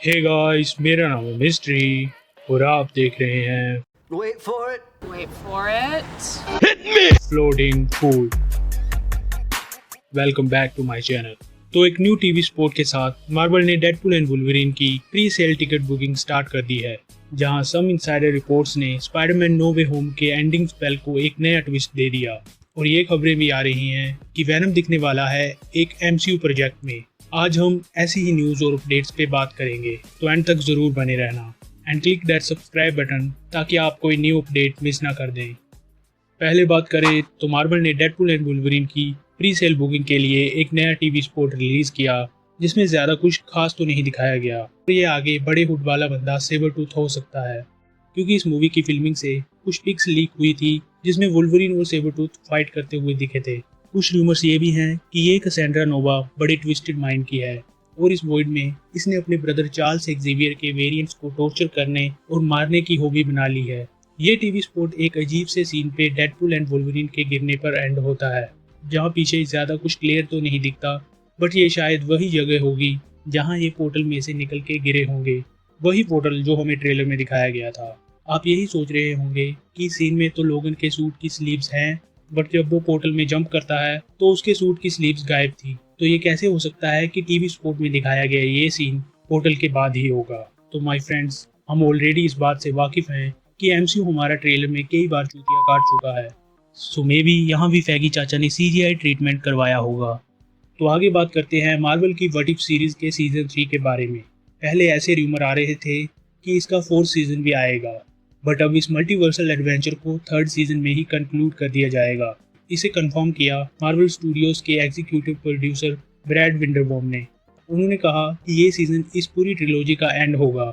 Hey guys, मेरा नाम है मिस्ट्री और आप देख रहे हैं Wait for it. Wait for it. Floating food. Welcome back to my channel. तो एक न्यू टीवी स्पोर्ट के साथ मार्वल ने डेडपूल एंड वुल्वरीन की pre sale ticket booking start कर दी है, जहां सम इनसाइडर रिपोर्ट्स ने स्पाइडरमैन नो वे होम के एंडिंग स्पेल को एक नया ट्विस्ट दे दिया और ये खबरें भी आ रही हैं कि वेनम दिखने वाला है एक एमसीयू प्रोजेक्ट में। आज हम ऐसी ही न्यूज और अपडेट्स पे बात करेंगे, तो एंड तक जरूर बने रहना and click that subscribe button ताकि आप कोई न्यू अपडेट मिस ना कर दें। पहले बात करें तो मार्वल ने डेडपूल एंड वुल्वरीन की प्री सेल बुकिंग के लिए एक नया टीवी स्पॉट रिलीज किया, जिसमें ज्यादा कुछ खास तो नहीं दिखाया गया। ये आगे बड़े हुड वाला बंदा सेबरटूथ हो सकता है, क्योंकि इस मूवी की फिल्मिंग से कुछ पिक्स लीक हुई थी जिसमें वुल्वरीन और सेबरटूथ फाइट करते हुए दिखे थे। कुछ रूमर्स ये भी हैं कि ये कैसेंड्रा नोवा बड़ी ट्विस्टेड माइंड की है और इस वॉइड में इसने अपने ब्रदर चार्ल्स एक्जेवियर के वेरिएंट्स को टॉर्चर करने और मारने की हॉबी बना ली है। ये टीवी स्पॉट एक अजीब से सीन पे डेडपूल एंड वुल्वरीन के गिरने पर एंड होता है, जहाँ पीछे ज्यादा कुछ क्लियर तो नहीं दिखता, बट ये शायद वही जगह होगी जहाँ ये पोर्टल में से निकल के गिरे होंगे, वही पोर्टल जो हमें ट्रेलर में दिखाया गया था। आप यही सोच रहे होंगे कि सीन में तो लोगन के सूट की स्लीव्स हैं, बट जब वो पोर्टल में जंप करता है तो उसके सूट की स्लीव्स गायब थी। तो ये कैसे हो सकता है कि टीवी स्पॉट में दिखाया गया ये सीन पोर्टल के बाद ही होगा? तो माय फ्रेंड्स, हम ऑलरेडी इस बात से वाकिफ हैं कि एमसीयू हमारा ट्रेलर में कई बार चूतिया काट चुका है, सो मे बी यहाँ भी फैगी चाचा ने सीजीआई ट्रीटमेंट करवाया होगा। तो आगे बात करते हैं मार्वल की व्हाट इफ सीरीज के सीजन 3 के बारे में। पहले ऐसे रूमर आ रहे थे कि इसका 4th सीजन भी आएगा, बट अब इस मल्टीवर्सल एडवेंचर को 3rd सीजन में ही कंक्लूड कर दिया जाएगा। इसे कंफर्म किया मार्वल स्टूडियोज के एग्जीक्यूटिव प्रोड्यूसर ब्रैड विंडरबॉम ने। उन्होंने कहा कि ये सीजन इस पूरी ट्रिलॉजी का एंड होगा,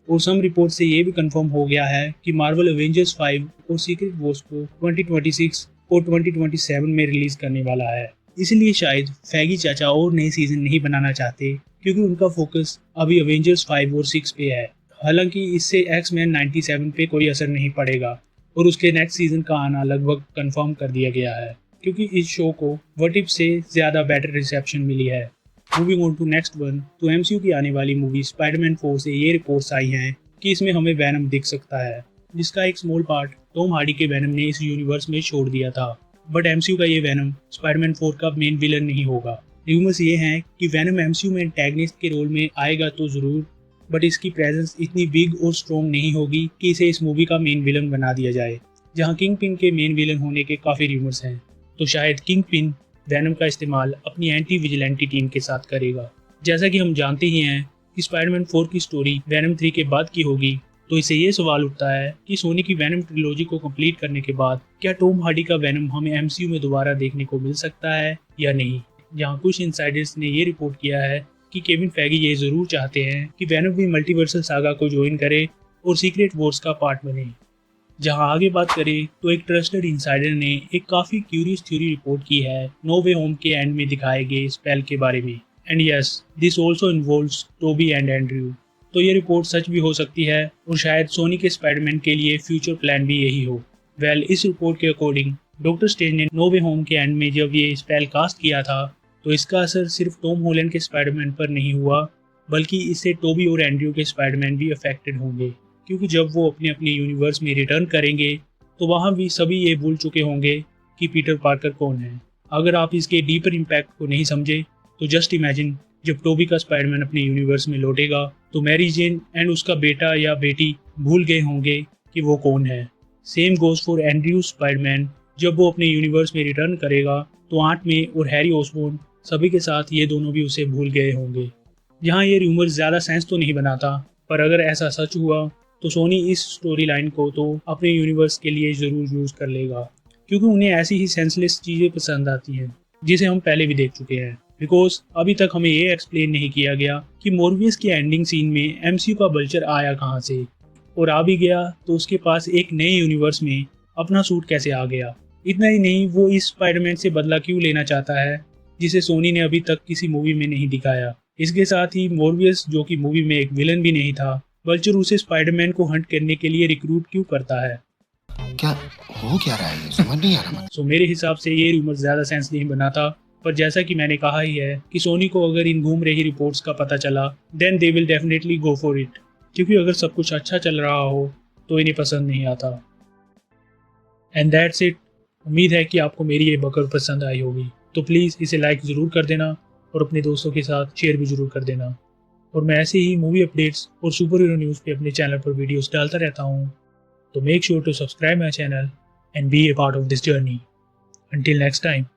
और सम रिपोर्ट से ये भी कंफर्म हो गया है कि मार्वल एवेंजर्स 5 और सीक्रेट वॉर्स को 2026 और 2027 में रिलीज करने वाला है। इसलिए शायद फैगी चाचा और नए सीजन नहीं बनाना चाहते, क्योंकि उनका फोकस अभी एवेंजर्स 5 और 6 पे है। हालांकि इससे एक्स-मैन 97 पे कोई असर नहीं पड़ेगा और उसके नेक्स्ट सीजन का आना लगभग कंफर्म कर दिया गया है, क्योंकि इस शो को व्हाट इफ से ज़्यादा बेटर रिसेप्शन मिली है। Moving on to next one, तो एमसीयू की आने वाली मूवी स्पाइडरमैन 4 से ये रिपोर्ट्स आई हैं कि इसमें हमें वैनम दिख सकता है, जिसका एक स्मॉल पार्ट टॉम हार्डी के वैनम ने इस यूनिवर्स में छोड़ दिया था। बट एमसीयू का ये वैनम स्पाइडरमैन 4 का मेन विलन नहीं होगा। रूमर्स ये हैं कि वैनम एमसीयू में एंटेगनिस्ट के रोल में आएगा तो जरूर, बट इसकी प्रेजेंस इतनी बिग और स्ट्रॉन्ग नहीं होगी कि इसे इस मूवी का मेन विलन बना दिया जाए, जहां किंग पिन के मेन विलन होने के काफ़ी रूमर्स हैं। तो शायद किंग पिन वैनम का इस्तेमाल अपनी एंटी विजिलेंटी टीम के साथ करेगा। जैसा कि हम जानते ही हैं कि स्पाइडरमैन 4 की स्टोरी वैनम 3 के बाद की होगी, तो इससे ये सवाल उठता है कि सोनी की वैनम ट्रिलॉजी को कंप्लीट करने के बाद क्या टॉम हार्डी का वैनम हमें एमसीयू में दोबारा देखने को मिल सकता है या नहीं। जहाँ कुछ इनसाइडर्स ने ये रिपोर्ट किया है कि केविन फैगी ये जरूर चाहते हैं कि वैनम भी मल्टीवर्सल सागा को ज्वाइन करे और सीक्रेट वॉर्स का पार्ट बने। जहां आगे बात करें तो एक ट्रस्टेड इनसाइडर ने एक काफ़ी क्यूरियस थ्योरी रिपोर्ट की है नो वे होम के एंड में दिखाए गए स्पेल के बारे में, and yes, this also involves Tobey and Andrew. तो ये रिपोर्ट सच भी हो सकती है और शायद सोनी के स्पाइडरमैन के लिए फ्यूचर प्लान भी यही हो। इस रिपोर्ट के अकॉर्डिंग डॉक्टर स्ट्रेंज ने नो वे होम के एंड में जब ये स्पेल कास्ट किया था, तो इसका असर सिर्फ टॉम हॉलैंड के स्पाइडरमैन पर नहीं हुआ, बल्कि इससे टोबी और एंड्रयू के स्पाइडरमैन भी अफेक्टेड होंगे, क्योंकि जब वो अपने अपने यूनिवर्स में रिटर्न करेंगे तो वहाँ भी सभी ये भूल चुके होंगे कि पीटर पार्कर कौन है। अगर आप इसके डीपर इम्पैक्ट को नहीं समझे तो जस्ट इमेजिन, जब टोबी का स्पाइडरमैन अपने यूनिवर्स में लौटेगा तो मैरी जेन एंड उसका बेटा या बेटी भूल गए होंगे कि वो कौन है। Same goes for Andrew Spiderman, जब वो अपने यूनिवर्स में रिटर्न करेगा तो आंट मे और हैरी ओसबॉर्न सभी के साथ ये दोनों भी उसे भूल गए होंगे। यहाँ ये रूमर ज़्यादा सेंस तो नहीं बनाता, पर अगर ऐसा सच हुआ तो सोनी इस स्टोरी लाइन को तो अपने यूनिवर्स के लिए ज़रूर यूज़ कर लेगा, क्योंकि उन्हें ऐसी ही सेंसलेस चीज़ें पसंद आती हैं जिसे हम पहले भी देख चुके हैं। बिकॉज अभी तक हमें ये एक्सप्लेन नहीं किया गया कि मोरबियस की एंडिंग सीन में एमसीयू का बल्चर आया कहाँ से, और आ भी गया तो उसके पास एक नए यूनिवर्स में अपना सूट कैसे आ गया। इतना ही नहीं, वो इस स्पाइडरमैन से बदला क्यों लेना चाहता है जिसे सोनी ने अभी तक किसी मूवी में नहीं दिखाया। इसके साथ ही मोरबियस, जो कि मूवी में एक विलन भी नहीं था, बल्चर उसे स्पाइडरमैन को हंट करने के लिए रिक्रूट क्यों करता है? क्या हो क्या रहा है, समझ नहीं आ रहा। सो मेरे हिसाब से ये रूमर ज्यादा सेंस नहीं बनाता पर जैसा कि मैंने कहा ही है कि सोनी को अगर इन घूम रही रिपोर्ट्स का पता चला then they will definitely go for it, क्योंकि अगर सब कुछ अच्छा चल रहा हो तो इन्हें पसंद नहीं आता। And that's it. उम्मीद है कि आपको मेरी ये बकर पसंद आई होगी, तो प्लीज़ इसे लाइक ज़रूर कर देना और अपने दोस्तों के साथ शेयर भी ज़रूर कर देना। और मैं ऐसे ही मूवी अपडेट्स और सुपर हीरो न्यूज़ पे अपने चैनल पर वीडियोस डालता रहता हूँ, तो make sure to subscribe my channel and be a part of this journey. Until next time.